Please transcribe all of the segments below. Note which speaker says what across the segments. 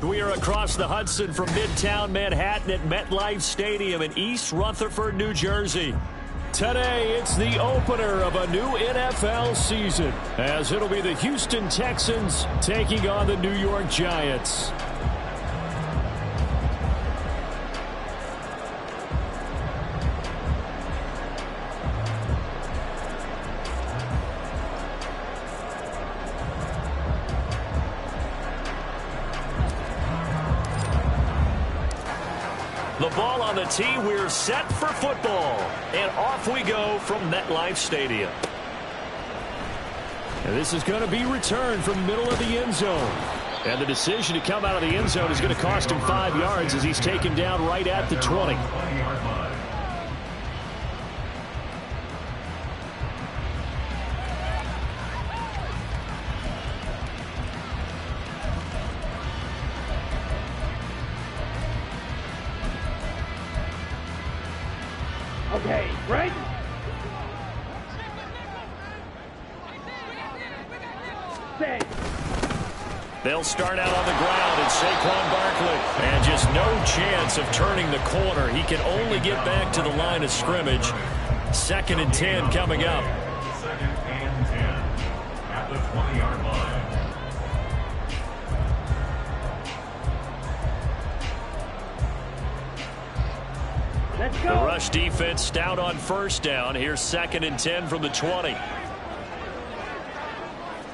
Speaker 1: We are across the Hudson from Midtown Manhattan at MetLife Stadium in East Rutherford, New Jersey. Today, it's the opener of a new NFL season, as it'll be the Houston Texans taking on the New York Giants. The ball on the tee, we're set for football. And off we go from MetLife Stadium. And this is going to be returned from the middle of the end zone. And the decision to come out of the end zone is going to cost him 5 yards as he's taken down right at the 20.
Speaker 2: Okay, right? Stay.
Speaker 1: They'll start out on the ground, and Saquon Barkley. And just no chance of turning the corner. He can only get back to the line of scrimmage. 2nd and 10 coming up.
Speaker 3: 2nd and 10 at the 20-yard line.
Speaker 2: Let's
Speaker 1: The
Speaker 2: go.
Speaker 1: rush defense stout on 1st down. Here's 2nd and 10 from the 20.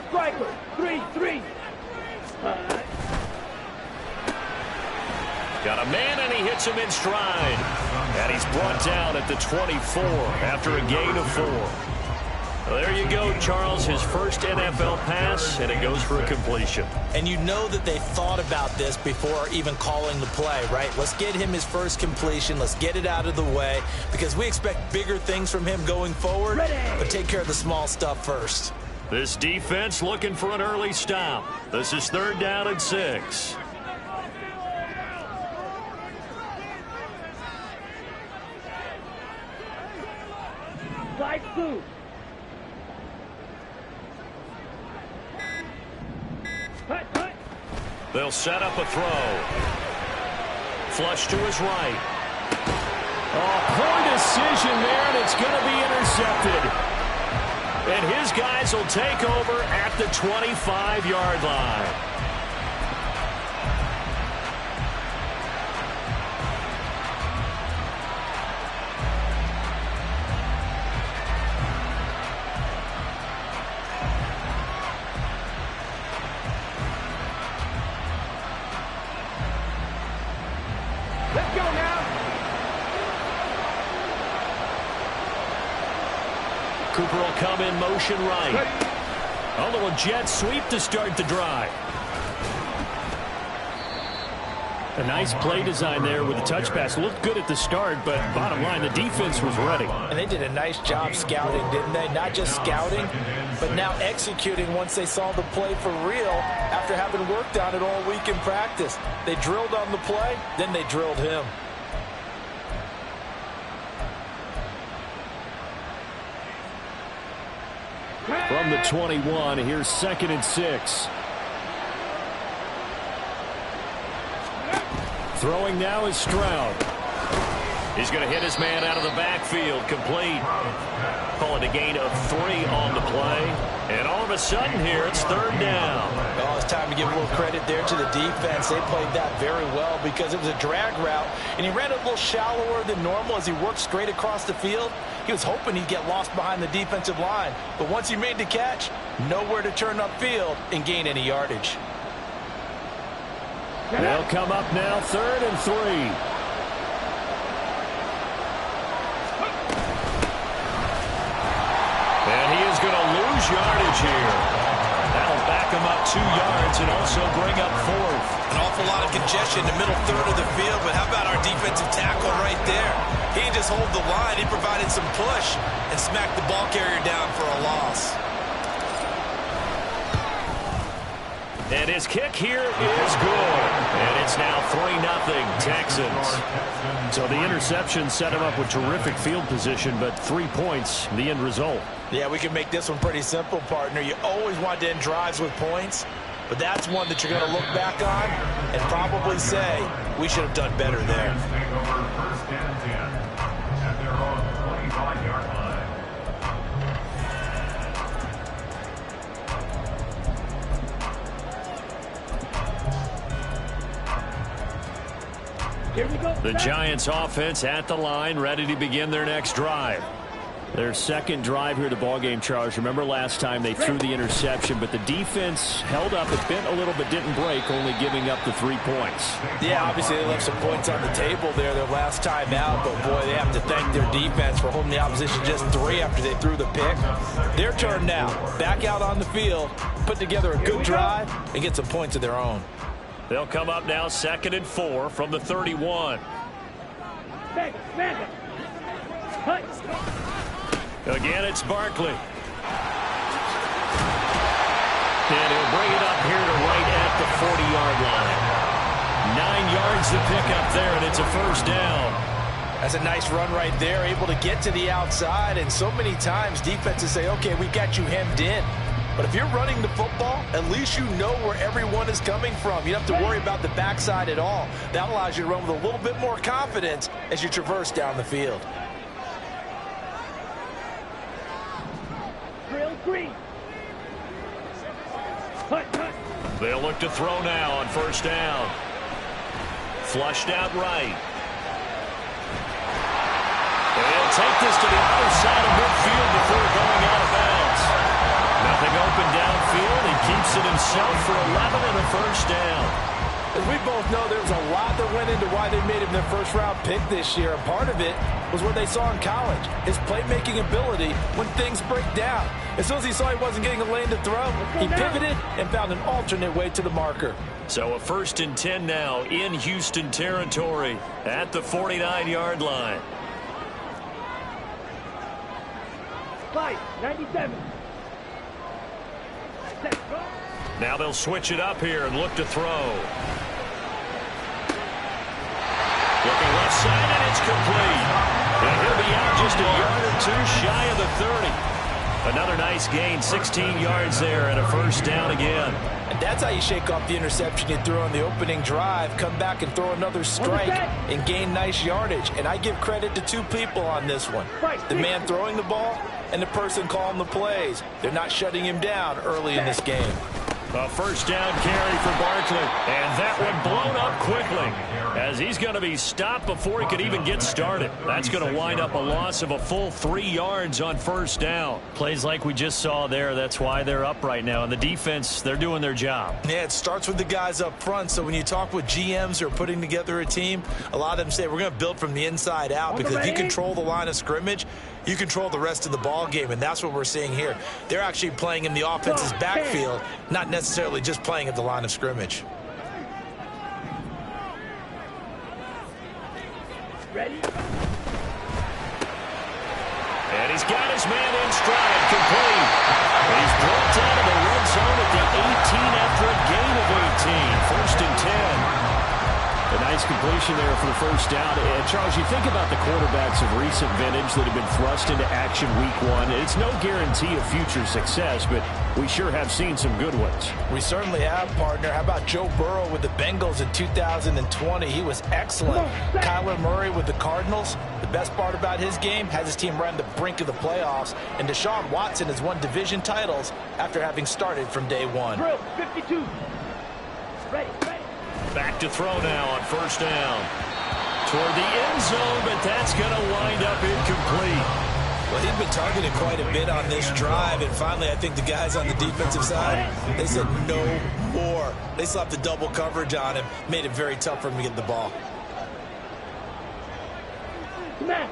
Speaker 2: Striker, 3-3.
Speaker 1: Got a man, and he hits him in stride. And he's brought down at the 24 after a gain of 4. Well, there you go, Charles. His first NFL pass, and it goes for a completion.
Speaker 4: And you know that they thought about this before even calling the play, right? Let's get him his first completion. Let's get it out of the way because we expect bigger things from him going forward. But take care of the small stuff first.
Speaker 1: This defense looking for an early stop. This is 3rd down and 6.
Speaker 2: Slide through. Hut.
Speaker 1: They'll set up a throw. Flush to his right. Oh, poor decision there, and it's going to be intercepted. And his guys will take over at the 25-yard line.
Speaker 2: Let's go now.
Speaker 1: Cooper will come in motion right. A little jet sweep to start the drive. A nice play design there with the touch pass. Looked good at the start, but bottom line, the defense was ready.
Speaker 4: And they did a nice job scouting, didn't they? Not just scouting, but now executing once they saw the play for real after having worked on it all week in practice. They drilled on the play, then they drilled him.
Speaker 1: From the 21, here's 2nd and 6. Throwing now is Stroud. He's going to hit his man out of the backfield. Complete. Call it a gain of 3 on the play. And all of a sudden here, it's 3rd down.
Speaker 4: Oh, it's time to give a little credit there to the defense. They played that very well because it was a drag route, and he ran a little shallower than normal as he worked straight across the field. He was hoping he'd get lost behind the defensive line. But once he made the catch, nowhere to turn upfield and gain any yardage.
Speaker 1: They'll come up now, 3rd and 3. And he is going to lose yardage here. That'll back him up 2 yards and also bring up 4th.
Speaker 5: An awful lot of congestion in the middle third of the field, but how about our defensive tackle right there? He didn't just hold the line, he provided some push and smacked the ball carrier down for a loss.
Speaker 1: And his kick here is good. And it's now 3-0 Texans. So the interception set him up with terrific field position, but 3 points, the end result.
Speaker 4: Yeah, we can make this one pretty simple, partner. You always want to end drives with points, But that's one that you're going to look back on and probably say, we should have done better there.
Speaker 3: Take over first and 10 at their own 25-yard line.
Speaker 2: Here we go.
Speaker 1: The Giants offense at the line, ready to begin their next drive. Their second drive here to ballgame, Charles. Remember last time they threw the interception, but the defense held up. It bent a little but didn't break, only giving up the 3 points.
Speaker 4: Yeah, obviously they left some points on the table there their last time out, but boy, they have to thank their defense for holding the opposition just 3 after they threw the pick. Their turn now. Back out on the field, put together a good drive, and get some points of their own.
Speaker 1: They'll come up now 2nd and 4 from the 31.
Speaker 2: Man. Hut.
Speaker 1: Again, it's Barkley. And he'll bring it up here to right at the 40-yard line. 9 yards to pick up there, and it's a first down.
Speaker 4: That's a nice run right there, able to get to the outside, and so many times defenses say, okay, we got you hemmed in. But if you're running the football, at least you know where everyone is coming from. You don't have to worry about the backside at all. That allows you to run with a little bit more confidence as you traverse down the field.
Speaker 2: Drill 3. Hut.
Speaker 1: They'll look to throw now on first down. Flushed out right. They'll take this to the other side of midfield before going out of bounds. Nothing open downfield. He keeps it himself for 11 and a first down.
Speaker 4: As we both know, there was a lot that went into why they made him their first-round pick this year. And part of it was what they saw in college, his playmaking ability when things break down. As soon as he saw he wasn't getting a lane to throw, he pivoted and found an alternate way to the marker.
Speaker 1: So a 1st and 10 now in Houston territory at the 49-yard line.
Speaker 2: 97. Set, go.
Speaker 1: Now they'll switch it up here and look to throw. Looking left side, and it's complete. And he'll be out just a yard or 2 shy of the 30. Another nice gain, 16 yards there, and a first down again.
Speaker 4: And that's how you shake off the interception you threw on the opening drive, come back and throw another strike and gain nice yardage. And I give credit to 2 people on this one. The man throwing the ball and the person calling the plays. They're not shutting him down early in this game.
Speaker 1: A first down carry for Barkley. And that one blown up quickly as he's going to be stopped before he could even get started. That's going to wind up a loss of a full 3 yards on first down. Plays like we just saw there. That's why they're up right now. And the defense, they're doing their job.
Speaker 4: Yeah, it starts with the guys up front. So when you talk with GMs who are putting together a team, a lot of them say we're going to build from the inside out, because if you control the line of scrimmage, you control the rest of the ball game, and that's what we're seeing here. They're actually playing in the offense's backfield, not necessarily just playing at the line of scrimmage.
Speaker 2: Ready?
Speaker 1: And he's got his man in stride, complete. And he's brought out of the red zone at the 18 after a gain of 18. 1st and 10. A nice completion there for the first down. And Charles, you think about the quarterbacks of recent vintage that have been thrust into action week 1. It's no guarantee of future success, but we sure have seen some good ones.
Speaker 4: We certainly have, partner. How about Joe Burrow with the Bengals in 2020? He was excellent. Kyler Murray with the Cardinals. The best part about his game, has his team right on the brink of the playoffs. And Deshaun Watson has won division titles after having started from day 1.
Speaker 2: Drill 52. Ready.
Speaker 1: Back to throw now on first down. Toward the end zone, but that's going to wind up incomplete.
Speaker 4: Well, he'd been targeted quite a bit on this drive, and finally I think the guys on the defensive side, they said no more. They slapped the double coverage on him, made it very tough for him to get the ball.
Speaker 2: Smash.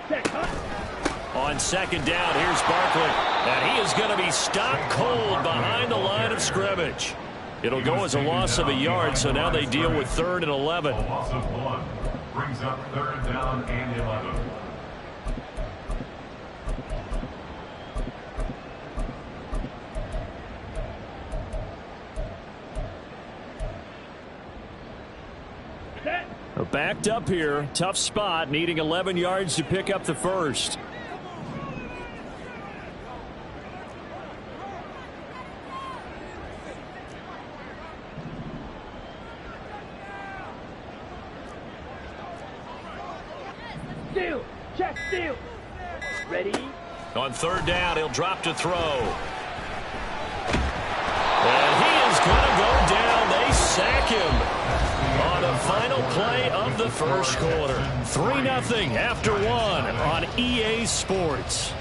Speaker 2: Set, hut.
Speaker 1: On second down, here's Barkley. And he is going to be stopped cold behind the line of scrimmage. It'll go as a loss of a yard, so now they deal with 3rd and 11.
Speaker 3: A loss of 1 brings up 3rd down and 11.
Speaker 1: Backed up here, tough spot, needing 11 yards to pick up the first.
Speaker 2: steal. Check, steal. Ready?
Speaker 1: On third down, he'll drop to throw. And he is going to go down. They sack him on the final play of the first quarter. 3-0 after 1 on EA Sports.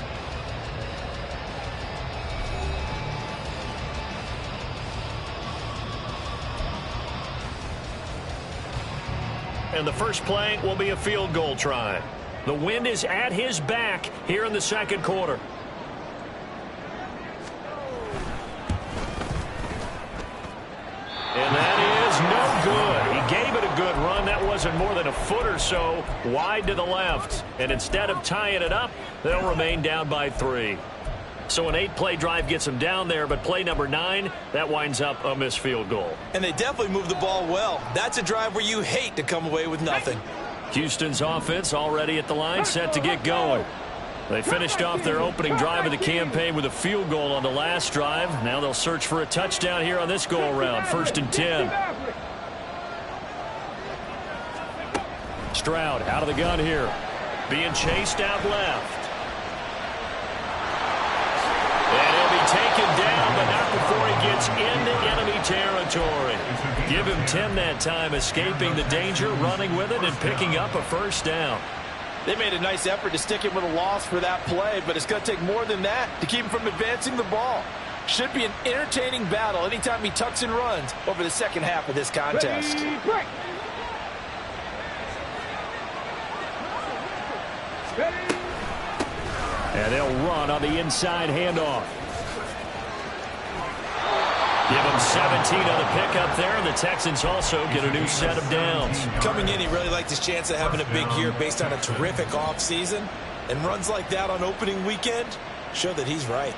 Speaker 1: And the first play will be a field goal try. The wind is at his back here in the second quarter. And that is no good. He gave it a good run. That wasn't more than a foot or so wide to the left. And instead of tying it up, they'll remain down by 3. So an 8-play drive gets them down there, but play number 9, that winds up a missed field goal.
Speaker 5: And they definitely moved the ball well. That's a drive where you hate to come away with nothing.
Speaker 1: Houston's offense already at the line, set to get going. They finished off their opening drive of the campaign with a field goal on the last drive. Now they'll search for a touchdown here on this go-around. 1st and 10. Stroud out of the gun here. Being chased out left. And he'll be taken down, but not before he gets into enemy territory. Give him 10 that time, escaping the danger, running with it, and picking up a first down.
Speaker 4: They made a nice effort to stick him with a loss for that play, but it's going to take more than that to keep him from advancing the ball. Should be an entertaining battle anytime he tucks and runs over the second half of this contest.
Speaker 2: Ready, break. Ready.
Speaker 1: And they'll run on the inside handoff. Give him 17 on the pickup there, and the Texans also get a new set of downs.
Speaker 5: Coming in, he really liked his chance of having a big year based on a terrific offseason. And runs like that on opening weekend show that he's right.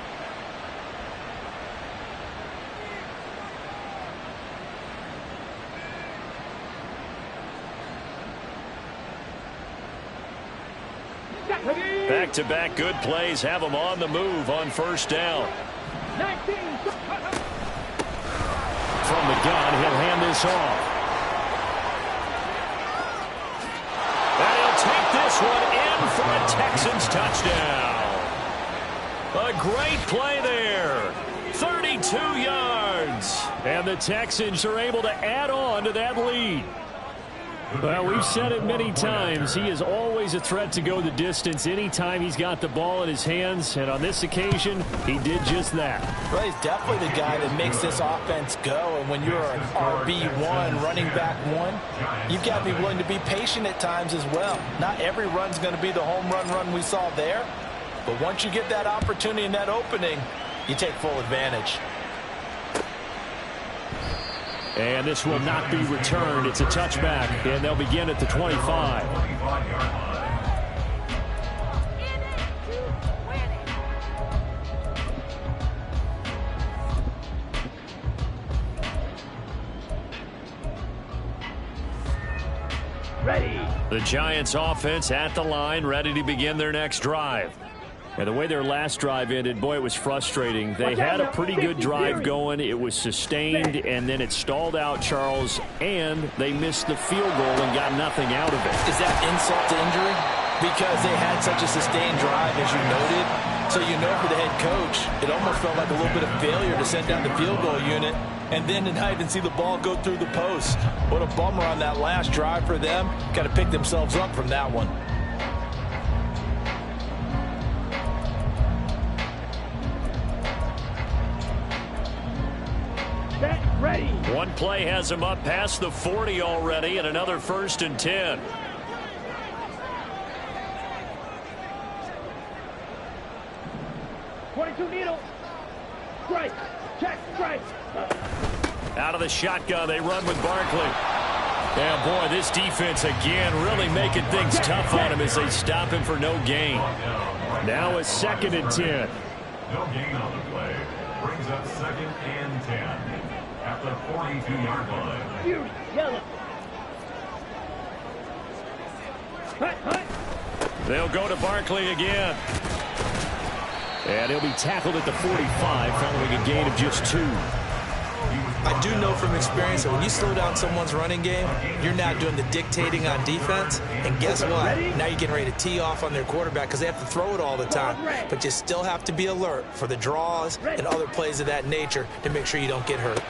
Speaker 1: Back-to-back good plays have them on the move on first down.
Speaker 2: 19.
Speaker 1: From the gun, he'll hand this off. And he'll take this one in for a Texans touchdown. A great play there. 32 yards. And the Texans are able to add on to that lead. Well, we've said it many times. He is always a threat to go the distance anytime he's got the ball in his hands. And on this occasion, he did just that.
Speaker 4: Well, he's definitely the guy that makes this offense go. And when you're an RB1, running back 1, you've got to be willing to be patient at times as well. Not every run's going to be the home run we saw there. But once you get that opportunity and that opening, you take full advantage.
Speaker 1: And this will not be returned. It's a touchback, and they'll begin at the 25.
Speaker 2: Ready.
Speaker 1: The Giants offense at the line, ready to begin their next drive. And the way their last drive ended, boy, it was frustrating. They had a pretty good drive going. It was sustained, and then it stalled out, Charles, and they missed the field goal and got nothing out of it.
Speaker 4: Is that insult to injury? Because they had such a sustained drive, as you noted. So you know for the head coach, it almost felt like a little bit of failure to send down the field goal unit and then to not even see the ball go through the post. What a bummer on that last drive for them. Got to pick themselves up from that one.
Speaker 2: Ready.
Speaker 1: One play has him up past the 40 already, and another 1st and 10.
Speaker 2: Needle. Strike. Check. Strike.
Speaker 1: Out of the shotgun, they run with Barkley. And boy, this defense again really making things tough on him as they stop him for no gain. Now a 2nd and 10.
Speaker 3: No gain on the play. Brings up 2nd and 10 at the 42-yard line.
Speaker 2: Fury. Yellow. Hut.
Speaker 1: They'll go to Barkley again. And he'll be tackled at the 45 following a gain of just 2.
Speaker 4: I do know from experience that when you slow down someone's running game, you're not doing the dictating on defense. And guess what? Now you're getting ready to tee off on their quarterback because they have to throw it all the time. But you still have to be alert for the draws and other plays of that nature to make sure you don't get hurt.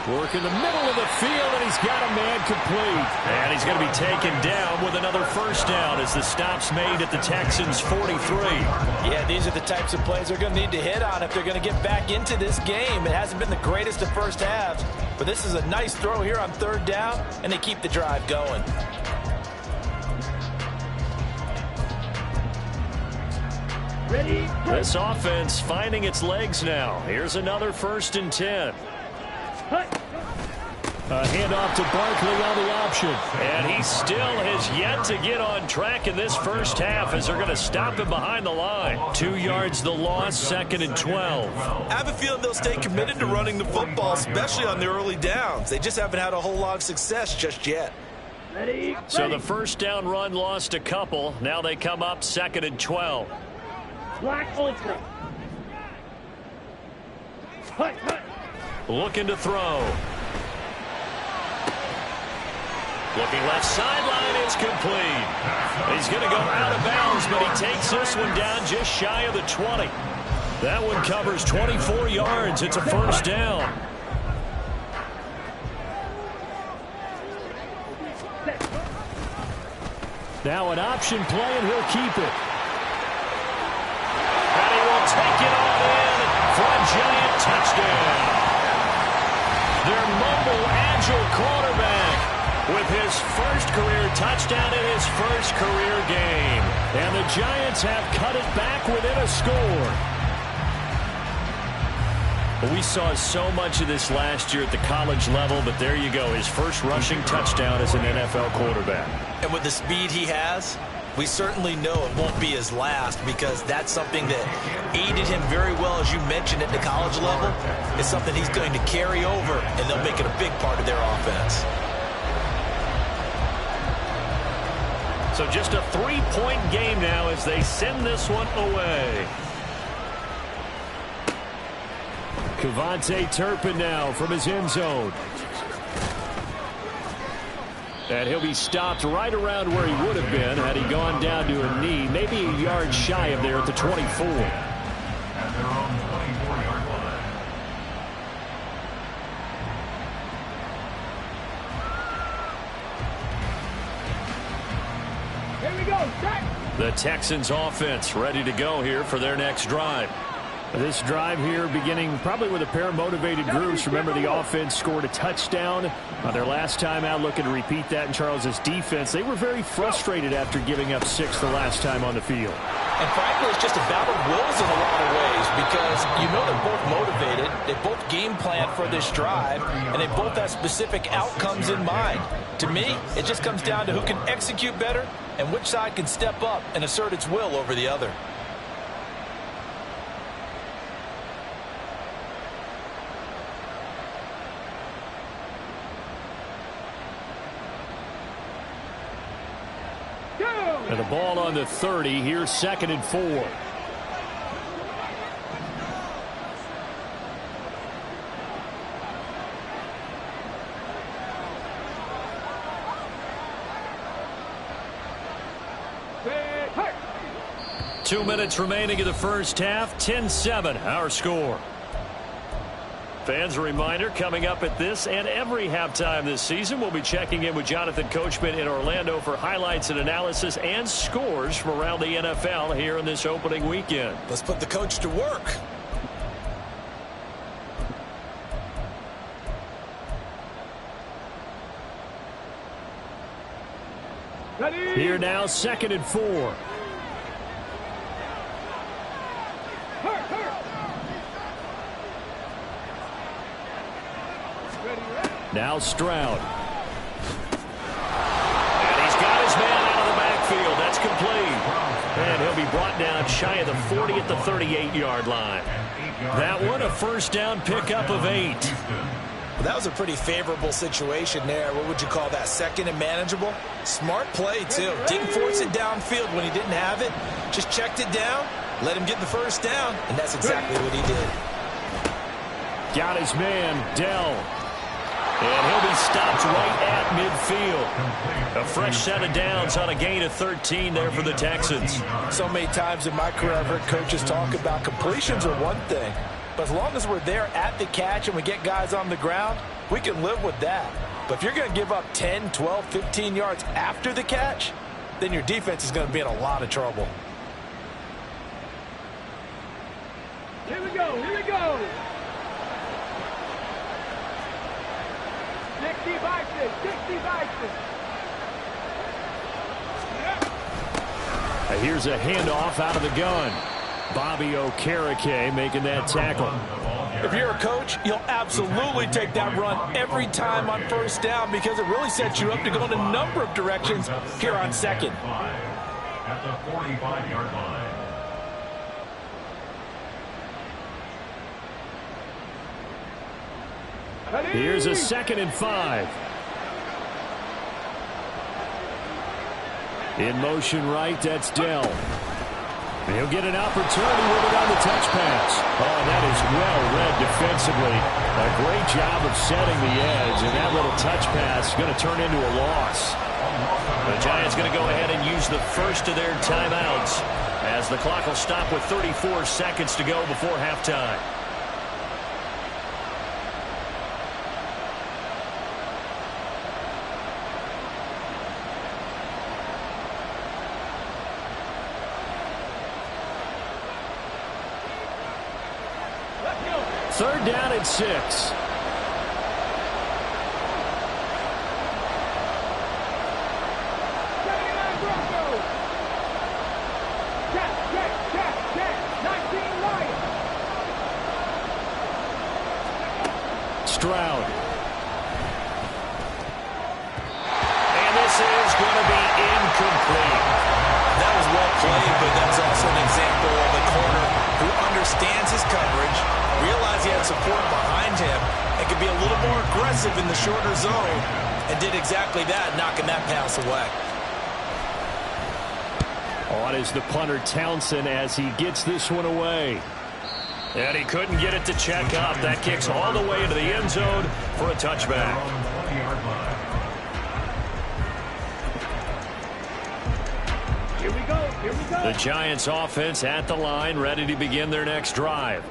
Speaker 1: Work in the middle of the field, and he's got a man complete. And he's going to be taken down with another first down as the stop's made at the Texans' 43.
Speaker 4: Yeah, these are the types of plays they're going to need to hit on if they're going to get back into this game. It hasn't been the greatest of first halves, but this is a nice throw here on third down, and they keep the drive going.
Speaker 2: Ready?
Speaker 1: This offense finding its legs now. Here's another 1st and 10. A handoff to Barkley on the option. And he still has yet to get on track in this first half as they're going to stop him behind the line. 2 yards the loss, 2nd and 12.
Speaker 5: I have a feeling they'll stay committed to running the football, especially on the early downs. They just haven't had a whole lot of success just yet.
Speaker 2: Ready?
Speaker 1: So the first down run lost a couple. Now they come up 2nd and 12.
Speaker 2: Black ultra. Hut.
Speaker 1: Looking to throw. Looking left sideline, it's complete. He's going to go out of bounds, but he takes this one down just shy of the 20. That one covers 24 yards. It's a first down. Now an option play, and he'll keep it. And he will take it all in for a giant touchdown. Their mobile, agile quarterback with his first career touchdown in his first career game. And the Giants have cut it back within a score. We saw so much of this last year at the college level, but there you go, his first rushing touchdown as an NFL quarterback.
Speaker 4: And with the speed he has, we certainly know it won't be his last because that's something that aided him very well, as you mentioned, at the college level. It's something he's going to carry over, and they'll make it a big part of their offense.
Speaker 1: So just a 3-point game now as they send this one away. KaVontae Turpin now from his end zone. And he'll be stopped right around where he would have been had he gone down to a knee, maybe a yard shy of there at the 24.
Speaker 3: At their own 24-yard line.
Speaker 2: Here we go. Start.
Speaker 1: The Texans offense ready to go here for their next drive. This drive here beginning probably with a pair of motivated groups. Remember, the offense scored a touchdown on their last time out, looking to repeat that in Charles's defense. They were very frustrated after giving up 6 the last time on the field.
Speaker 4: And frankly, it's just a battle of wills in a lot of ways because you know they're both motivated, they both game plan for this drive, and they both have specific outcomes in mind. To me, it just comes down to who can execute better and which side can step up and assert its will over the other.
Speaker 1: And the ball on the 30. Here's 2nd and 4.
Speaker 2: Hut.
Speaker 1: 2 minutes remaining in the first half. 10-7 our score. Fans, a reminder, coming up at this and every halftime this season, we'll be checking in with Jonathan Coachman in Orlando for highlights and analysis and scores from around the NFL here in this opening weekend.
Speaker 4: Let's put the coach to work.
Speaker 2: Ready?
Speaker 1: Here now, 2nd and 4. Now Stroud. And he's got his man out of the backfield. That's complete. And he'll be brought down shy of the 40 at the 38-yard line. That one a first down pickup of 8.
Speaker 4: Well, that was a pretty favorable situation there. What would you call that? 2nd and manageable? Smart play, too. Didn't force it downfield when he didn't have it. Just checked it down, let him get the first down, and that's exactly what he did.
Speaker 1: got his man, Dell. And he'll be stopped right at midfield. A fresh set of downs on a gain of 13 there for the Texans.
Speaker 4: So many times in my career, I've heard coaches talk about completions are one thing. But as long as we're there at the catch and we get guys on the ground, we can live with that. But if you're going to give up 10, 12, 15 yards after the catch, then your defense is going to be in a lot of trouble.
Speaker 2: Here we go, here we go. 60 vices, 60 vices.
Speaker 1: Here's a handoff out of the gun. Bobby Okereke making that tackle.
Speaker 4: If you're a coach, you'll absolutely take that run every time on first down because it really sets you up to go in a number of directions here on second.
Speaker 3: At the 45-yard line.
Speaker 1: Here's a 2nd and 5. In motion right, that's Dell. He'll get an opportunity with it on the touch pass. Oh, that is well read defensively. A great job of setting the edge, and that little touch pass is going to turn into a loss. The Giants going to go ahead and use the first of their timeouts as the clock will stop with 34 seconds to go before halftime. Third down and 6. Stroud. And this is going to be incomplete.
Speaker 5: That was well played, but that's also an example of a corner who understands his coverage, realized he had support behind him, and could be a little more aggressive in the shorter zone, and did exactly that, knocking that pass away.
Speaker 1: On is the punter Townsend as he gets this one away. And he couldn't get it to check up. That kicks all the way into the end zone for a touchback.
Speaker 2: Here we go, here we go.
Speaker 1: The Giants offense at the line, ready to begin their next drive.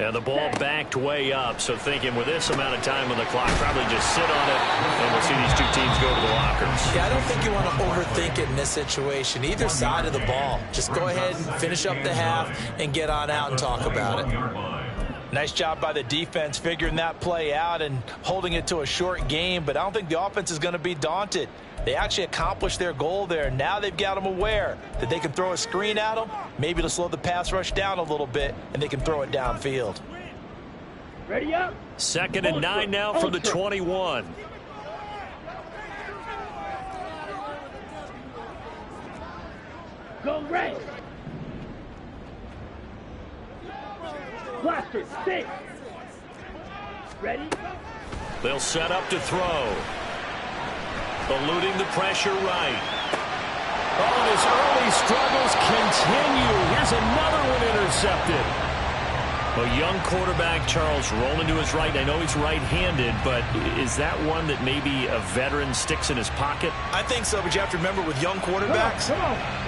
Speaker 1: And the ball backed way up, so thinking with this amount of time on the clock, probably just sit on it, and we'll see these two teams go to the lockers.
Speaker 4: Yeah, I don't think you want to overthink it in this situation. Either side of the ball. Just go ahead and finish up the half and get on out and talk about it. Nice job by the defense figuring that play out and holding it to a short game, but I don't think the offense is going to be daunted. They actually accomplished their goal there. Now they've got them aware that they can throw a screen at them, maybe to slow the pass rush down a little bit, and they can throw it downfield.
Speaker 2: Ready up.
Speaker 1: 2nd and 9 now from the 21.
Speaker 2: Go red. Blaster, stick. Ready?
Speaker 1: They'll set up to throw. Eluding the pressure right. Oh, and his early struggles continue. Here's another one intercepted. A young quarterback, Charles, rolling to his right. I know he's right-handed, but is that one that maybe a veteran sticks in his pocket?
Speaker 4: I think so, but you have to remember with young quarterbacks,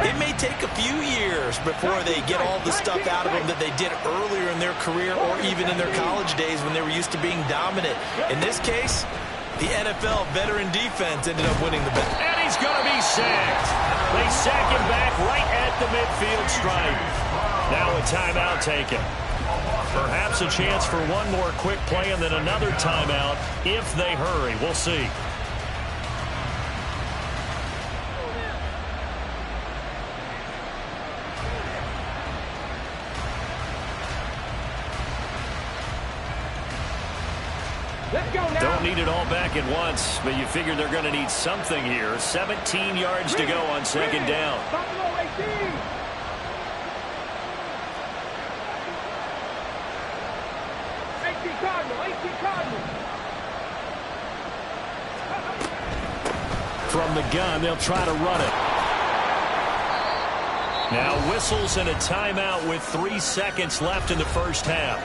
Speaker 4: it may take a few years before they get all the stuff out of them that they did earlier in their career or even in their college days when they were used to being dominant. In this case, the NFL veteran defense ended up winning the bet.
Speaker 1: And he's going to be sacked. They sack him back right at the midfield stripe. Now a timeout taken. Perhaps a chance for one more quick play and then another timeout if they hurry. We'll see.
Speaker 2: Let's go now.
Speaker 1: Don't need it all back at once, but you figure they're going to need something here. 17 yards to go on 2nd down.
Speaker 2: Buffalo 18.
Speaker 1: From the gun, they'll try to run it. Now whistles and a timeout with 3 seconds left in the first half.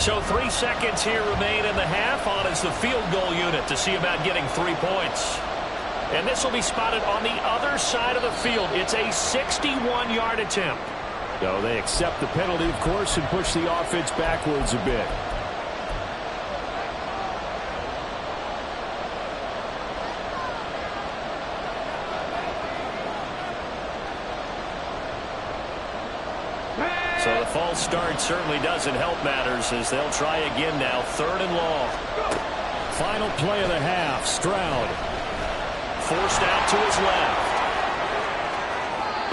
Speaker 1: So 3 seconds here remain in the half. On is the field goal unit to see about getting 3 points. And this will be spotted on the other side of the field. It's a 61-yard attempt.
Speaker 6: So they accept the penalty, of course, and push the offense backwards a bit.
Speaker 1: So the false start certainly doesn't help matters as they'll try again now. 3rd and long.
Speaker 6: Final play of the half. Stroud.
Speaker 1: Forced out to his left.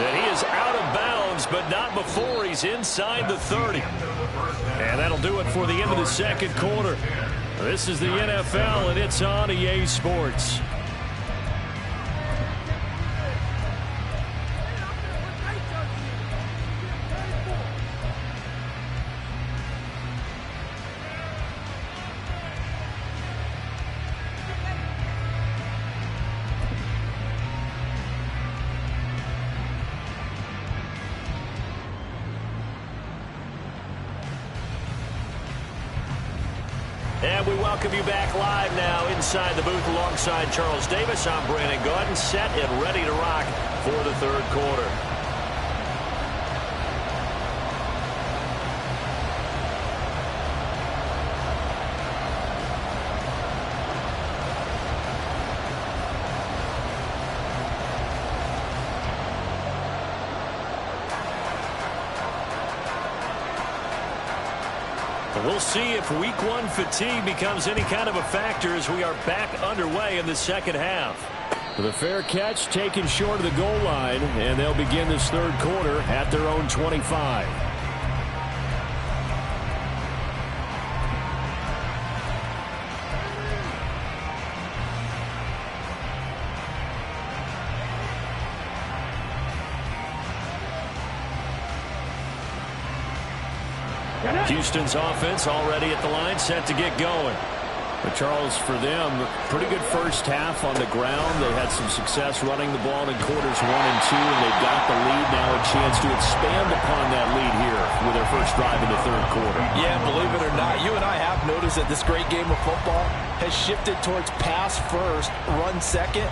Speaker 1: And he is out of bounds, but not before he's inside the 30. And that'll do it for the end of the second quarter. This is the NFL, and it's on EA Sports. And we welcome you back live now inside the booth alongside Charles Davis. I'm Brandon Gaudin, set and ready to rock for the 3rd quarter. We'll see if week 1 fatigue becomes any kind of a factor as we are back underway in the second half.
Speaker 6: The fair catch taken short of the goal line, and they'll begin this 3rd quarter at their own 25.
Speaker 1: Houston's offense already at the line, set to get going.
Speaker 6: But Charles, for them, pretty good first half on the ground. They had some success running the ball in quarters 1 and 2, and they've got the lead now, a chance to expand upon that lead here with their first drive in the 3rd quarter.
Speaker 4: Yeah, believe it or not, you and I have noticed that this great game of football has shifted towards pass first, run second.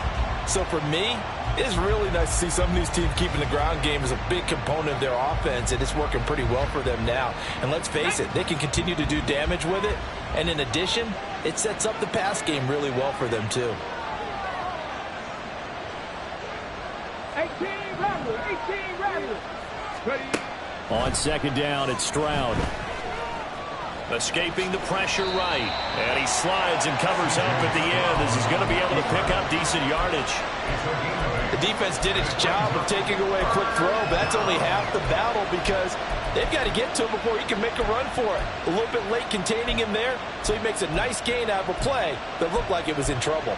Speaker 4: So for me, it's really nice to see some of these teams keeping the ground game as a big component of their offense, and it's working pretty well for them now. And let's face it, they can continue to do damage with it. And in addition, it sets up the pass game really well for them, too.
Speaker 2: 18 Rattler. Ready.
Speaker 6: On 2nd down, it's Stroud.
Speaker 1: Escaping the pressure right. And he slides and covers up at the end as he's going to be able to pick up decent yardage.
Speaker 4: The defense did its job of taking away a quick throw, but that's only half the battle because they've got to get to him before he can make a run for it. A little bit late containing him there, so he makes a nice gain out of a play that looked like it was in trouble.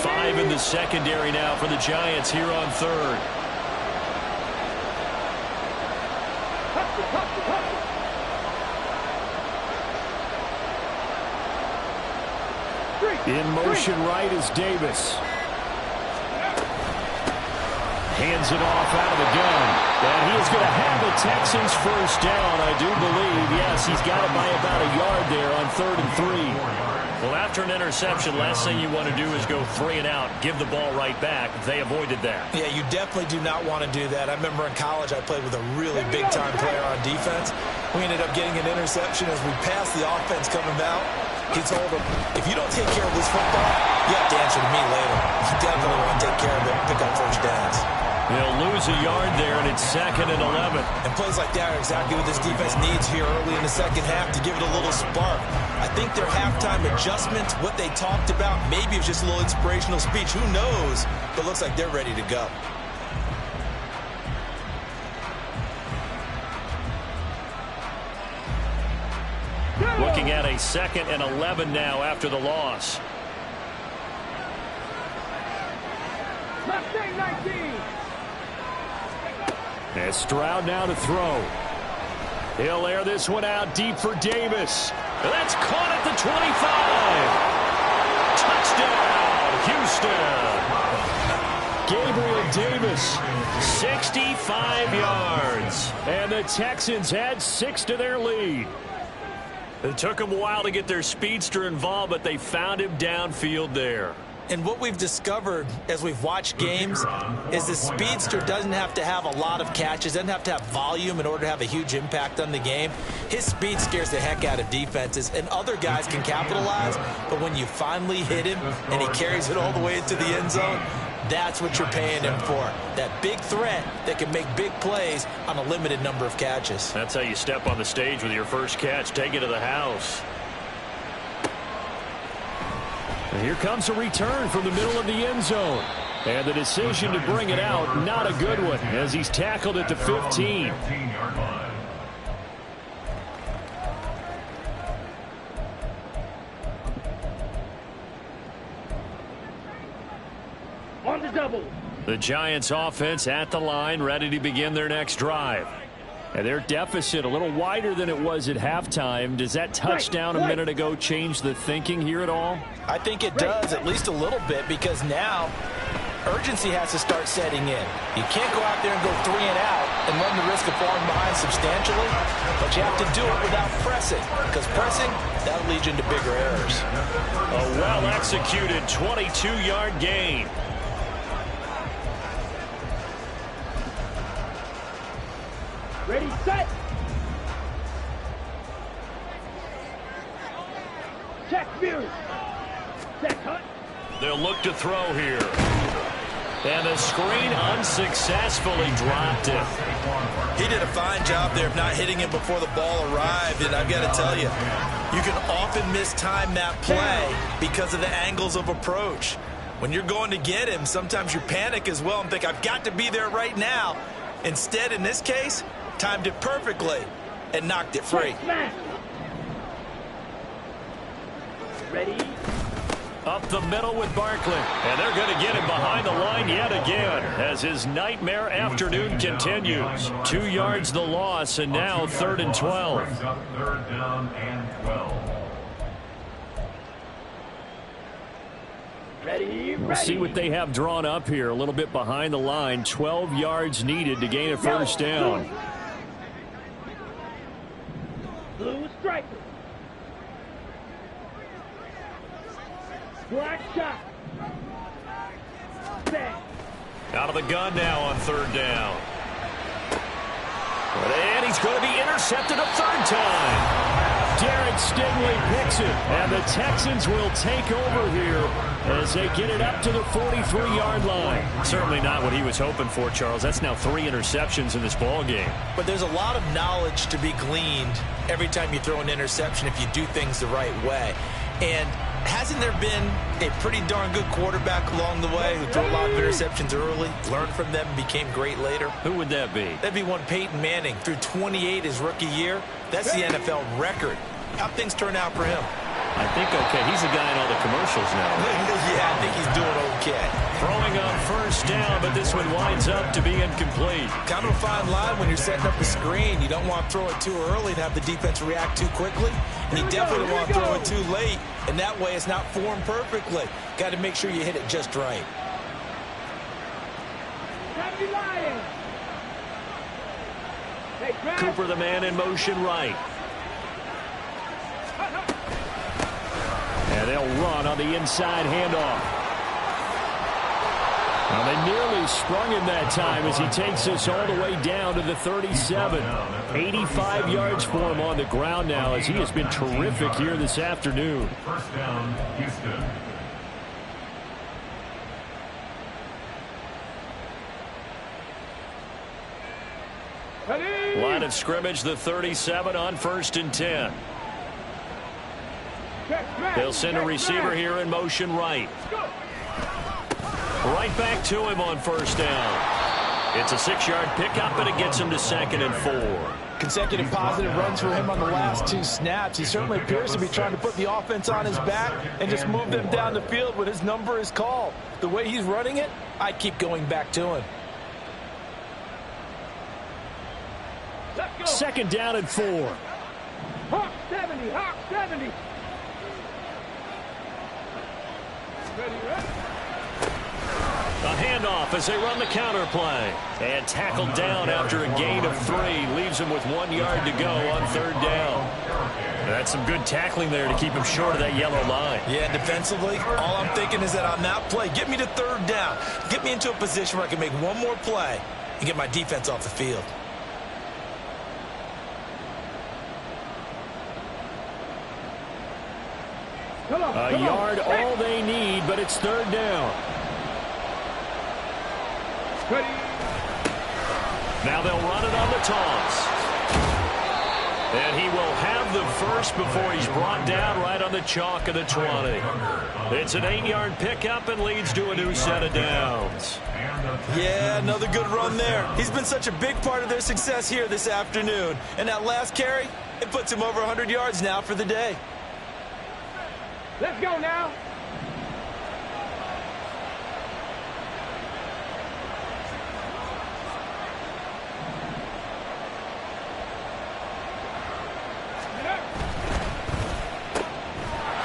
Speaker 1: Five in the secondary now for the Giants here on 3rd.
Speaker 6: In motion right is Davis. Hands it off out of the gun. And he is going to have the Texans first down, I do believe. Yes, he's got it by about a yard there on 3rd and 3.
Speaker 1: Well, after an interception, last thing you want to do is go 3 and out, give the ball right back. They avoided that.
Speaker 5: Yeah, you definitely do not want to do that. I remember in college I played with a really big-time player on defense. We ended up getting an interception as we passed the offense coming out. He told him, if you don't take care of this football, you have to answer to me later. You definitely want to take care of it and pick up first downs.
Speaker 1: They'll lose a yard there, and it's 2nd and 11.
Speaker 5: And plays like that are exactly what this defense needs here early in the second half to give it a little spark. I think their halftime adjustments, what they talked about, maybe it was just a little inspirational speech. Who knows? But it looks like they're ready to go.
Speaker 1: Looking at a 2nd and 11 now after the loss.
Speaker 2: Mustang 19.
Speaker 6: And Stroud now to throw. He'll air this one out deep for Davis.
Speaker 1: That's caught at the 25. Touchdown, Houston. Gabriel Davis, 65 yards. And the Texans add 6 to their lead. It took them a while to get their speedster involved, but they found him downfield there.
Speaker 4: And what we've discovered as we've watched games is the speedster doesn't have to have a lot of catches, doesn't have to have volume in order to have a huge impact on the game. His speed scares the heck out of defenses, and other guys can capitalize, but when you finally hit him and he carries it all the way into the end zone, that's what you're paying him for. That big threat that can make big plays on a limited number of catches.
Speaker 1: That's how you step on the stage with your first catch. Take it to the house. And here comes a return from the middle of the end zone. And the decision to bring it out, not a good one, as he's tackled at the 15.
Speaker 2: On the double.
Speaker 1: The Giants offense at the line, ready to begin their next drive. And their deficit a little wider than it was at halftime. Does that touchdown a minute ago change the thinking here at all?
Speaker 4: I think it does, at least a little bit, because now urgency has to start setting in. You can't go out there and go 3 and out and run the risk of falling behind substantially, but you have to do it without pressing, because pressing, that'll lead you into bigger errors.
Speaker 1: A well-executed 22-yard gain.
Speaker 2: Ready, set. Check, Fury. Set, Hunt.
Speaker 1: They'll look to throw here. And the screen unsuccessfully dropped it.
Speaker 4: He did a fine job there of not hitting him before the ball arrived, and I've got to tell you, you can often mistime that play because of the angles of approach. When you're going to get him, sometimes you panic as well and think, I've got to be there right now. Instead, in this case, timed it perfectly and knocked it free.
Speaker 2: Ready.
Speaker 1: Up the middle with Barkley. And they're going to get him behind the line yet again as his nightmare afternoon continues. 2 yards the loss, and now 3rd and 12.
Speaker 3: Third down and 12.
Speaker 2: Ready,
Speaker 1: We'll see what they have drawn up here. A little bit behind the line. 12 yards needed to gain a first down.
Speaker 2: Blue striker. Black shot. Set.
Speaker 1: Out of the gun now on 3rd down. And he's going to be intercepted a 3rd time. Derek Stingley picks it, and the Texans will take over here as they get it up to the 43-yard line. Certainly not what he was hoping for, Charles. That's now 3 interceptions in this ball game.
Speaker 4: But there's a lot of knowledge to be gleaned every time you throw an interception if you do things the right way. And hasn't there been a pretty darn good quarterback along the way who threw a lot of interceptions early, learned from them, and became great later?
Speaker 1: Who would that be?
Speaker 4: That'd be one Peyton Manning. Threw 28 his rookie year. That's the NFL record. How'd things turn out for him?
Speaker 1: I think okay. He's the guy in all the commercials now.
Speaker 4: Yeah, I think he's doing okay.
Speaker 1: Throwing on 1st down, but this one winds up to be incomplete.
Speaker 4: Kind of a fine line when you're setting up a screen. You don't want to throw it too early and have the defense react too quickly. And you definitely don't want to throw it too late. And that way it's not formed perfectly. Got to make sure you hit it just right.
Speaker 1: Cooper, the man in motion right. And they'll run on the inside handoff. Well, they nearly sprung him that time as he takes us all the way down to the 37. 85 yards for him on the ground now as he has been terrific here this afternoon.
Speaker 3: First down, Houston.
Speaker 1: Line of scrimmage, the 37 on 1st and 10. They'll send a receiver here in motion right. Right back to him on 1st down. It's a 6-yard pickup, and it gets him to 2nd and 4.
Speaker 4: Consecutive positive runs for him on the last 2 snaps. He certainly appears to be trying to put the offense on his back and just move them down the field when his number is called. The way he's running it, I keep going back to him.
Speaker 1: 2nd down and 4.
Speaker 2: Hawk 70, Hawk 70.
Speaker 1: A handoff as they run the counter play. And tackled down after a gain of 3. Leaves him with 1 yard to go on 3rd down. That's some good tackling there to keep him short of that yellow line.
Speaker 4: Yeah, defensively, all I'm thinking is that on that play, get me to 3rd down. Get me into a position where I can make one more play and get my defense off the field.
Speaker 1: A yard all they need, but it's 3rd down. Now they'll run it on the toss. And he will have the first before he's brought down right on the chalk of the 20. It's an 8-yard pickup and leads to a new set of downs.
Speaker 4: Yeah, another good run there. He's been such a big part of their success here this afternoon. And that last carry, it puts him over 100 yards now for the day.
Speaker 2: Let's go now.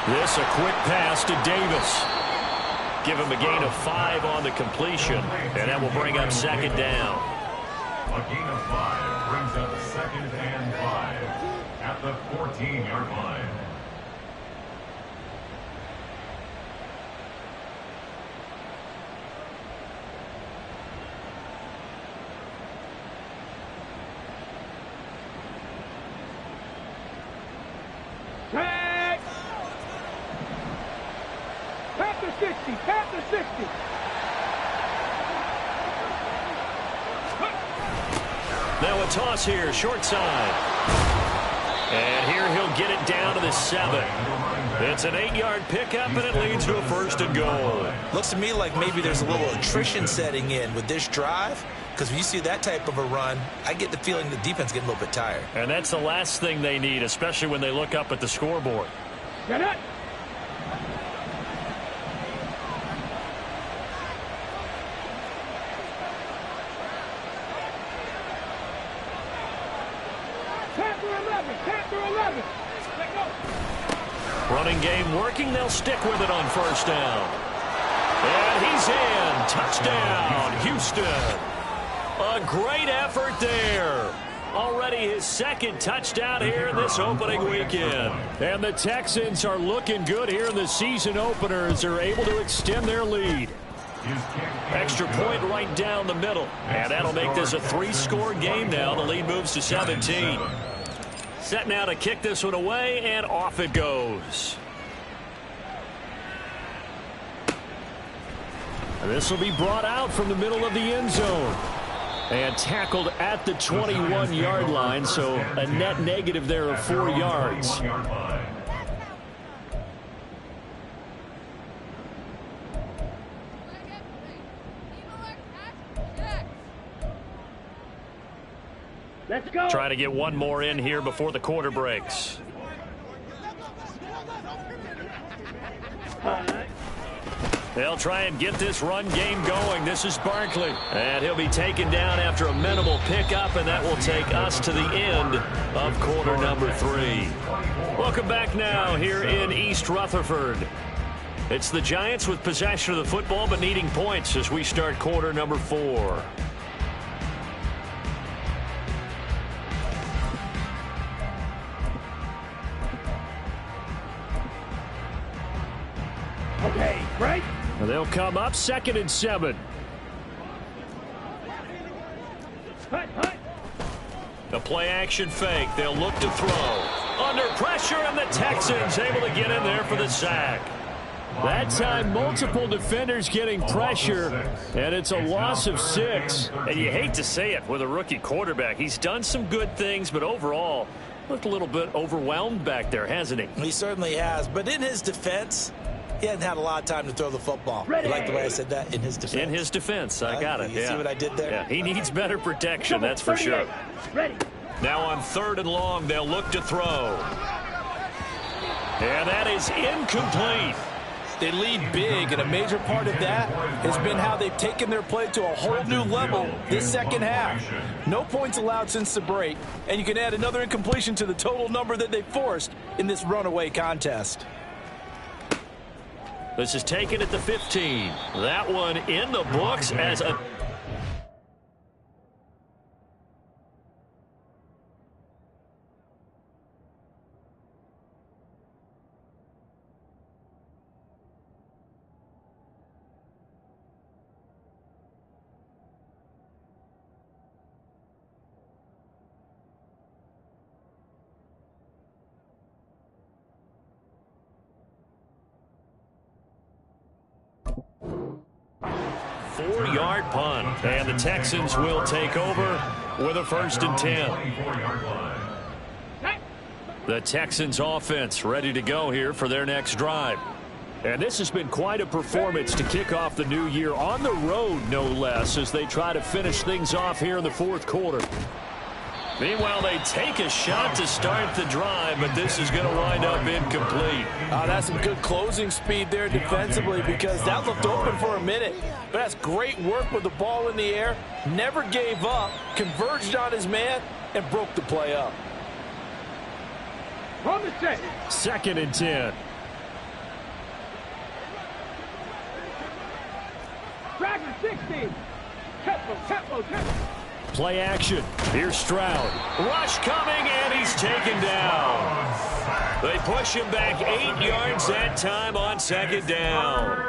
Speaker 1: This a quick pass to Davis. Give him a gain of 5 on the completion, and that will bring up 2nd down.
Speaker 3: A gain of 5 brings up 2nd and 5 at the 14-yard line.
Speaker 2: Tag! Pat the 60, pat the 60.
Speaker 1: Now a toss here, short side. And here he'll get it down to the 7. It's an 8-yard pickup, and it leads to a 1st and goal.
Speaker 4: Looks to me like maybe there's a little attrition setting in with this drive. Because when you see that type of a run, I get the feeling the defense getting a little bit tired.
Speaker 1: And that's the last thing they need, especially when they look up at the scoreboard.
Speaker 2: Get it. Panther 11. Let go.
Speaker 1: Running game working. They'll stick with it on 1st down. And he's in. Touchdown, Houston. A great effort there. Already his 2nd touchdown here in this opening weekend. And the Texans are looking good here in the season opener as they're able to extend their lead. Extra point right down the middle. And that'll make this a 3-score game now. The lead moves to 17. Set now to kick this one away, and off it goes. And this will be brought out from the middle of the end zone. And tackled at the 21-yard line, so a net negative there of 4 yards.
Speaker 2: Let's go.
Speaker 1: Trying to get one more in here before the quarter breaks. They'll try and get this run game going. This is Barkley. And he'll be taken down after a minimal pickup, and that will take us to the end of quarter number 3. Welcome back now here in East Rutherford. It's the Giants with possession of the football but needing points as we start quarter number 4.
Speaker 2: Okay, right?
Speaker 1: They'll come up 2nd and 7.
Speaker 2: Hut.
Speaker 1: The play action fake. They'll look to throw. Under pressure, and the Texans able to get in there for the sack. That time, multiple defenders getting pressure, and it's a loss of 6. And you hate to say it with a rookie quarterback. He's done some good things, but overall, looked a little bit overwhelmed back there, hasn't he?
Speaker 4: He certainly has. But in his defense, he hasn't had a lot of time to throw the football. You like the way I said that? In his defense.
Speaker 1: In his defense. I got it.
Speaker 4: You see what I did there?
Speaker 1: Yeah, he needs better protection, that's for sure.
Speaker 2: Ready.
Speaker 1: Now on 3rd and long, they'll look to throw. And that is incomplete.
Speaker 7: They lead big, and a major part of that has been how they've taken their play to a whole new level this second half. No points allowed since the break, and you can add another incompletion to the total number that they forced in this runaway contest.
Speaker 1: This is taken at the 15. That one in the books as a... Four-yard punt, and the Texans will take over with a 1st and 10. The Texans offense ready to go here for their next drive. And this has been quite a performance to kick off the new year on the road, no less, as they try to finish things off here in the 4th quarter. Meanwhile, they take a shot to start the drive, but this is going to wind up incomplete.
Speaker 7: That's some good closing speed there defensively, because that looked open for a minute. But that's great work with the ball in the air. Never gave up, converged on his man, and broke the play up.
Speaker 2: On the set.
Speaker 1: 2nd and 10.
Speaker 2: Dragger 16. Tempo.
Speaker 1: Play action. Here's Stroud. Rush coming, and he's taken down. They push him back 8 yards that time on 2nd down.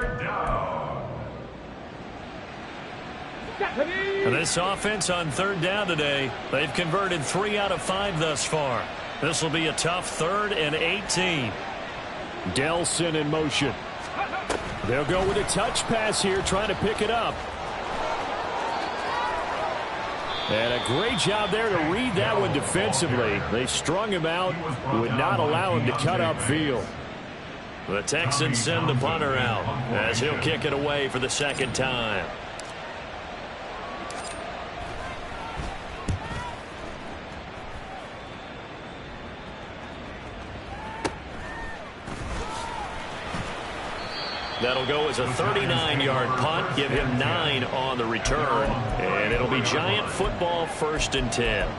Speaker 1: And this offense on 3rd down today, they've converted 3 out of 5 thus far. This will be a tough 3rd and 18. Delson in motion. They'll go with a touch pass here, trying to pick it up. And a great job there to read that one defensively. They strung him out, would not allow him to cut upfield. The Texans send the punter out as he'll kick it away for the 2nd time. That'll go as a 39-yard punt, give him 9 on the return, and it'll be Giant football 1st and 10.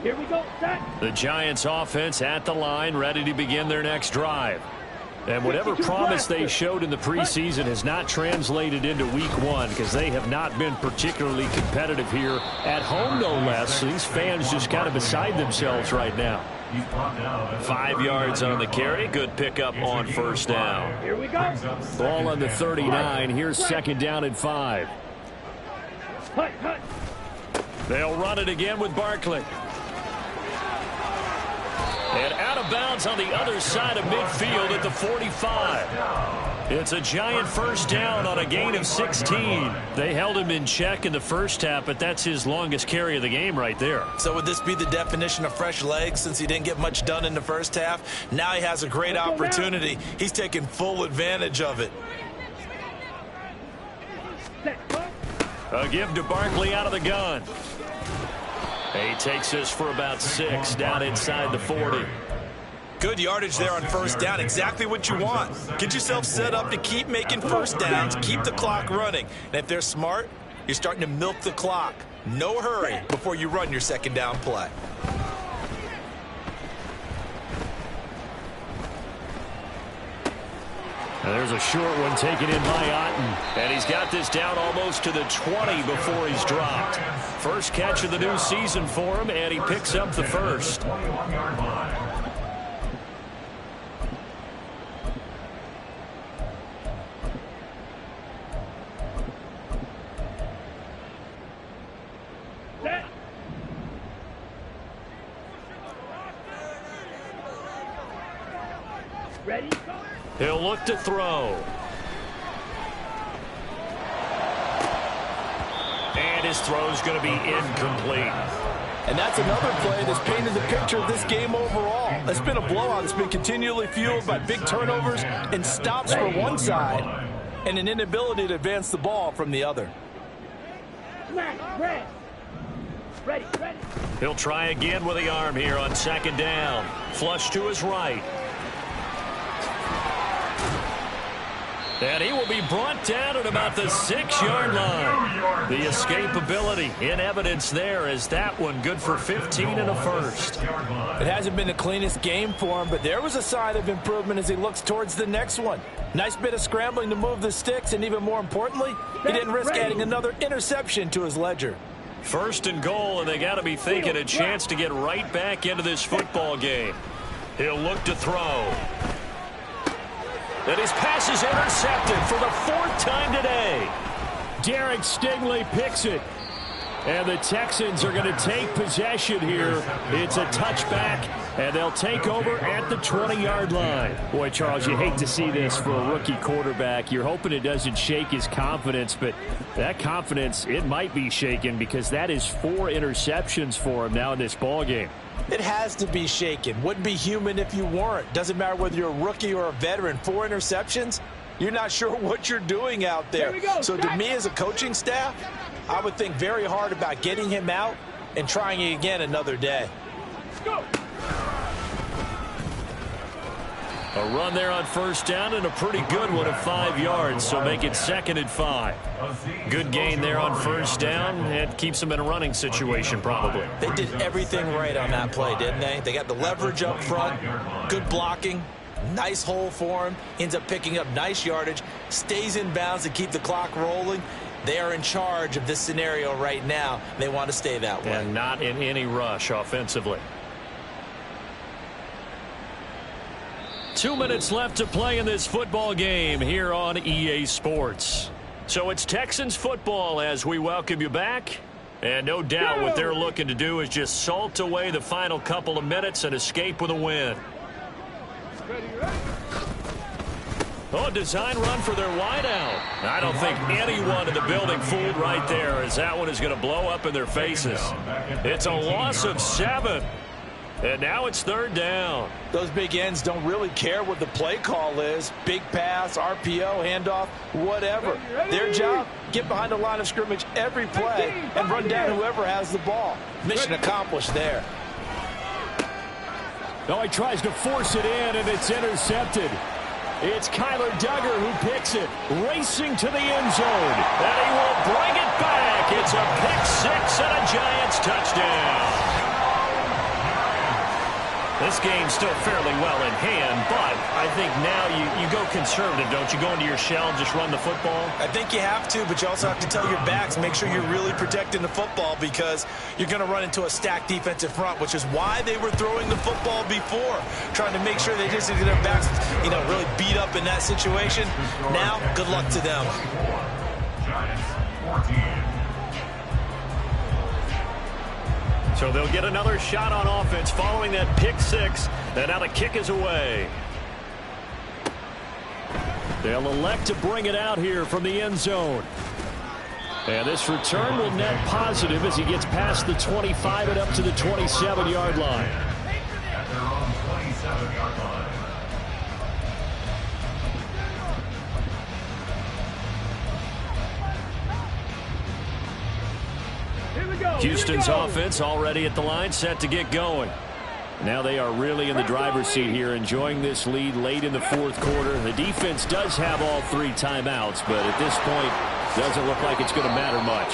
Speaker 2: Here we go, set.
Speaker 1: The Giants offense at the line, ready to begin their next drive. And whatever promise they showed in the preseason has not translated into week 1, because they have not been particularly competitive here at home, no less. So these fans just kind of beside themselves right now. 5 yards on the carry. Good pickup on 1st down.
Speaker 2: Here we go.
Speaker 1: Ball on the 39. Here's 2nd down and 5.
Speaker 2: Hut.
Speaker 1: They'll run it again with Barkley. And out of bounds on the other side of midfield at the 45. It's a Giant 1st down on a gain of 16. They held him in check in the first half, but that's his longest carry of the game right there.
Speaker 4: So would this be the definition of fresh legs, since he didn't get much done in the first half? Now he has a great opportunity. He's taking full advantage of it.
Speaker 1: A give to Barkley out of the gun. He takes this for about 6 down inside the 40.
Speaker 4: Good yardage there on 1st down. Exactly what you want. Get yourself set up to keep making 1st downs, keep the clock running. And if they're smart, you're starting to milk the clock. No hurry before you run your 2nd down play.
Speaker 1: And there's a short one taken in by Otten. And he's got this down almost to the 20 before he's dropped. First catch of the new season for him, and he picks up the 1st.
Speaker 2: Ready?
Speaker 1: He'll look to throw. And his throw's going to be incomplete.
Speaker 7: And that's another play that's painted the picture of this game overall. It's been a blowout. It's been continually fueled by big turnovers and stops for one side and an inability to advance the ball from the other.
Speaker 2: Ready.
Speaker 1: He'll try again with the arm here on 2nd down. Flush to his right. And he will be brought down at about the 6-yard line. The escapability in evidence there as that one good for 15 and a first.
Speaker 7: It hasn't been the cleanest game for him, but there was a sign of improvement as he looks towards the next one. Nice bit of scrambling to move the sticks, and even more importantly, he didn't risk adding another interception to his ledger.
Speaker 1: First and goal, and they got to be thinking a chance to get right back into this football game. He'll look to throw. And his pass is intercepted for the 4th time today. Derek Stingley picks it. And the Texans are going to take possession here. It's a touchback, and they'll take over at the 20-yard line. Boy, Charles, you hate to see this for a rookie quarterback. You're hoping it doesn't shake his confidence, but that confidence, it might be shaken because that is 4 interceptions for him now in this ballgame.
Speaker 7: It has to be shaken. Wouldn't be human if you weren't. Doesn't matter whether you're a rookie or a veteran. 4 interceptions, you're not sure what you're doing out there. So to me as a coaching staff, I would think very hard about getting him out and trying it again another day.
Speaker 2: Let's go.
Speaker 1: A run there on first down and a pretty good one of 5 yards, so make it 2nd and 5. Good gain there on first down. It keeps them in a running situation probably.
Speaker 4: They did everything right on that play, didn't they? They got the leverage up front, good blocking, nice hole for him, ends up picking up nice yardage, stays in bounds to keep the clock rolling. They are in charge of this scenario right now. They want to stay that way.
Speaker 1: And not in any rush offensively. 2 minutes left to play in this football game here on EA Sports. So it's Texans football as we welcome you back. And no doubt what they're looking to do is just salt away the final couple of minutes and escape with a win. Oh, design run for their wideout. I don't think anyone in the building fooled right there as that one is going to blow up in their faces. It's a loss of 7. And now it's 3rd down.
Speaker 7: Those big ends don't really care what the play call is. Big pass, RPO, handoff, whatever. Their job, get behind the line of scrimmage every play and run down whoever has the ball. Mission accomplished there.
Speaker 1: Oh, he tries to force it in, and it's intercepted. It's Kyler Duggar who picks it, racing to the end zone. And he will bring it back. It's a pick 6 and a Giants touchdown. This game's still fairly well in hand, but I think now you go conservative, don't you? Go into your shell and just run the football?
Speaker 4: I think you have to, but you also have to tell your backs, make sure you're really protecting the football because you're going to run into a stacked defensive front, which is why they were throwing the football before, trying to make sure they just get their backs, really beat up in that situation. Now, good luck to them.
Speaker 3: Giants 14.
Speaker 1: So they'll get another shot on offense following that pick 6. And now the kick is away. They'll elect to bring it out here from the end zone. And this return will net positive as he gets past the 25 and up to the 27-yard line.
Speaker 3: At their own 27-yard line.
Speaker 1: Houston's offense already at the line, set to get going. Now they are really in the driver's seat here, enjoying this lead late in the 4th quarter. The defense does have all 3 timeouts, but at this point, doesn't look like it's going to matter much.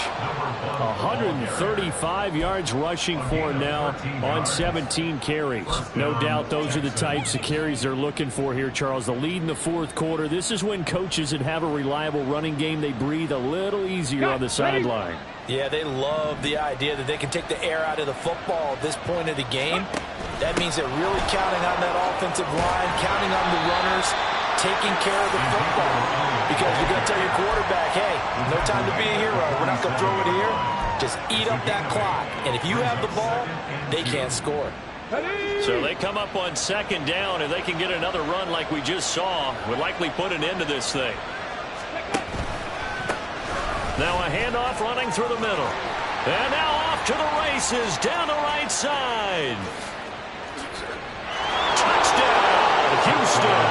Speaker 1: 135 yards rushing for him now on 17 carries. No doubt those are the types of carries they're looking for here, Charles. The lead in the 4th quarter. This is when coaches that have a reliable running game, they breathe a little easier on the sideline.
Speaker 4: Yeah, they love the idea that they can take the air out of the football at this point of the game. That means they're really counting on that offensive line, counting on the runners, taking care of the football. Because you're going to tell your quarterback, hey, no time to be a hero. We're not going to throw it here. Just eat up that clock. And if you have the ball, they can't score.
Speaker 1: So they come up on 2nd down. If they can get another run like we just saw, would likely put an end to this thing. Now a handoff running through the middle. And now off to the races down the right side. Touchdown, Houston.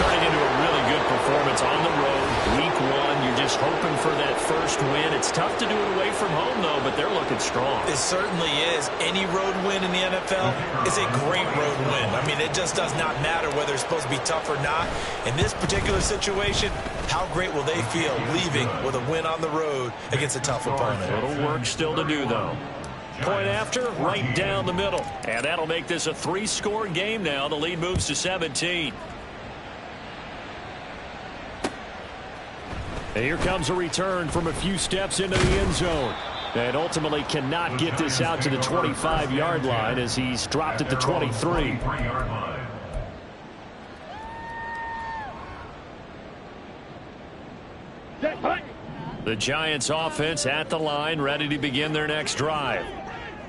Speaker 1: Turning into a really good performance on the road. Week 1, you're just hoping for that first win. It's tough to do it away from home, though, but they're looking strong.
Speaker 5: It certainly is. Any road win in the NFL is a great road win. I mean, it just does not matter whether it's supposed to be tough or not. In this particular situation, how great will they feel leaving with a win on the road against a tough opponent?
Speaker 1: Little work still to do, though. Point after, right down the middle. And that'll make this a 3-score game now. The lead moves to 17. And here comes a return from a few steps into the end zone. And ultimately cannot get this out to the 25-yard line as he's dropped at the 23. The Giants offense at the line, ready to begin their next drive.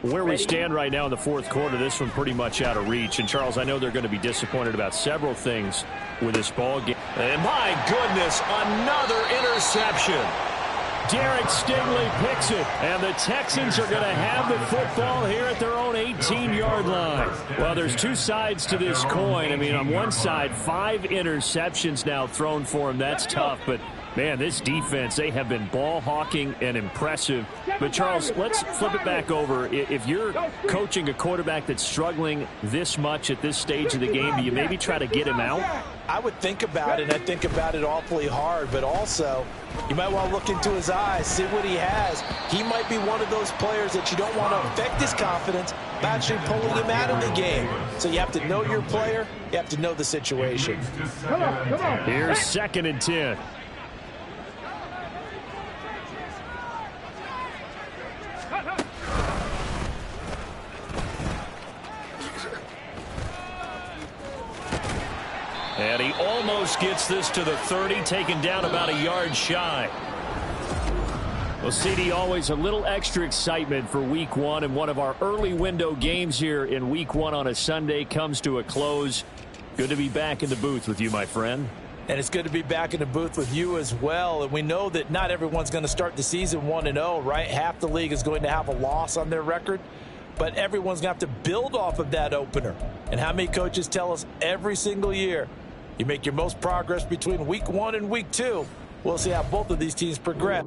Speaker 1: Where we stand right now in the fourth quarter, this one pretty much out of reach. And, Charles, I know they're going to be disappointed about several things with this ball game. And, my goodness, another interception. Derek Stingley picks it, and the Texans are going to have the football here at their own 18-yard line. Well, there's two sides to this coin. I mean, on one side, 5 interceptions now thrown for him. That's tough, but man, this defense, they have been ball hawking and impressive. But, Charles, let's flip it back over. If you're coaching a quarterback that's struggling this much at this stage of the game, do you maybe try to get him out?
Speaker 4: I would think about it, and I think about it awfully hard, but also you might want to look into his eyes, see what he has. He might be one of those players that you don't want to affect his confidence by actually pulling him out of the game. So you have to know your player. You have to know the situation.
Speaker 2: Come on.
Speaker 1: Here's 2nd and 10. And he almost gets this to the 30, taken down about a yard shy. Well, CD, always a little extra excitement for Week 1, and one of our early window games here in Week 1 on a Sunday comes to a close. Good to be back in the booth with you, my friend.
Speaker 4: And it's good to be back in the booth with you as well. And we know that not everyone's going to start the season 1-0, right? Half the league is going to have a loss on their record. But everyone's going to have to build off of that opener. And how many coaches tell us every single year, you make your most progress between Week 1 and Week 2. We'll see how both of these teams progress.